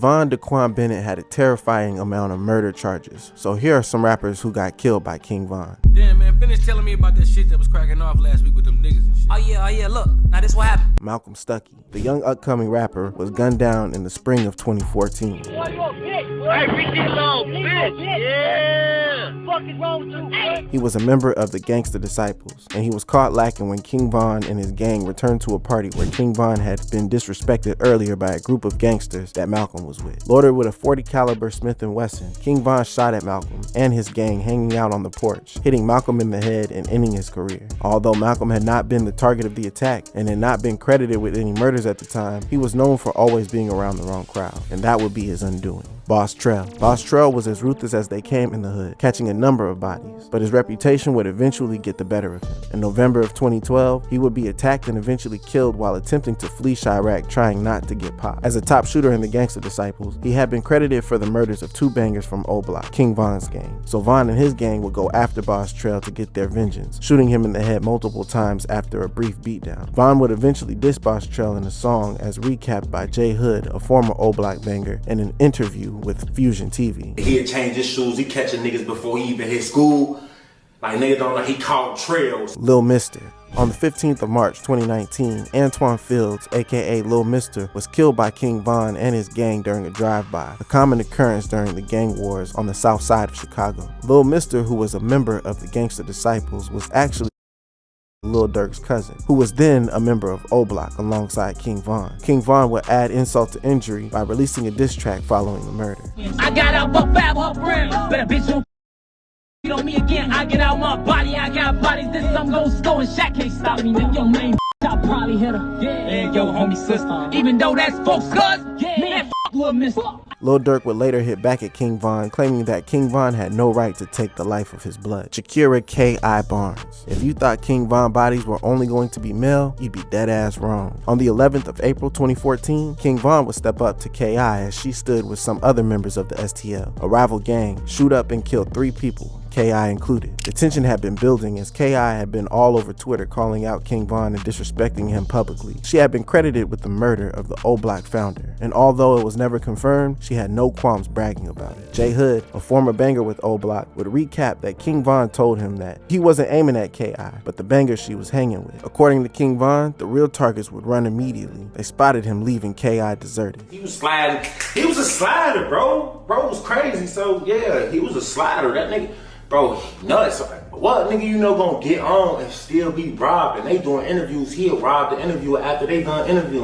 Von Daquan Bennett had a terrifying amount of murder charges, so here are some rappers who got killed by King Von. Damn, man, finish telling me about that shit that was cracking off last week with them niggas and shit. Oh yeah, look, now this what happened. Malcolm Stuckey, the young upcoming rapper, was gunned down in the spring of 2014. Hey, reach this little bitch, yeah! What the fuck is wrong with you, hey? He was a member of the Gangsta Disciples, and he was caught lacking when King Von and his gang returned to a party where King Von had been disrespected earlier by a group of gangsters that Malcolm was with. Loaded with a .40 caliber Smith & Wesson, King Von shot at Malcolm and his gang hanging out on the porch, hitting Malcolm in the head and ending his career. Although Malcolm had not been the target of the attack and had not been credited with any murders at the time, he was known for always being around the wrong crowd, and that would be his undoing. Boss Trell. Boss Trell was as ruthless as they came in the hood, catching a number of bodies, but his reputation would eventually get the better of him. In November of 2012, he would be attacked and eventually killed while attempting to flee Chirac, trying not to get popped. As a top shooter in the Gangsta Disciples, he had been credited for the murders of 2 bangers from O Block, King Von's gang. So Von and his gang would go after Boss Trell to get their vengeance, shooting him in the head multiple times after a brief beatdown. Von would eventually diss Boss Trell in a song as recapped by J Hood, a former O Block banger, in an interview with Fusion TV. He'd change his shoes, he catching niggas before he even hit school. Like niggas don't know he called trails. Lil Mister. On the 15th of March 2019, Antoine Fields, aka Lil Mister, was killed by King Von and his gang during a drive-by, a common occurrence during the gang wars on the south side of Chicago. Lil Mister, who was a member of the Gangsta Disciples, was actually Lil Durk's cousin, who was then a member of O Block alongside King Von. King Von would add insult to injury by releasing a diss track following the murder. I got out my bab up round, but a bitch won't on me again. I get out my body, I got bodies. This I'm gon' score and Shaq can't stop me. Nigga, your main I probably hit her. Yeah, and yo homie sister. Even though that's folks cuz, yeah, man, fuck Lil Mister. Lil Durk would later hit back at King Von, claiming that King Von had no right to take the life of his blood. Shakira K.I. Barnes. If you thought King Von bodies were only going to be male, you'd be dead ass wrong. On the 11th of April 2014, King Von would step up to K.I. as she stood with some other members of the STL, a rival gang, shoot up and kill 3 people, K.I. included. The tension had been building as K.I. had been all over Twitter calling out King Von and disrespecting him publicly. She had been credited with the murder of the O Block founder, and although it was never confirmed, she had no qualms bragging about it. J Hood, a former banger with O Block, would recap that King Von told him that he wasn't aiming at K.I., but the banger she was hanging with. According to King Von, the real targets would run immediately. They spotted him leaving K.I. deserted. He was sliding. He was a slider, bro. Bro was crazy, so yeah, he was a slider. That nigga, bro, nuts. What nigga you know gonna get on and still be robbed? And they doing interviews, he'll rob the interviewer after they done interviewing.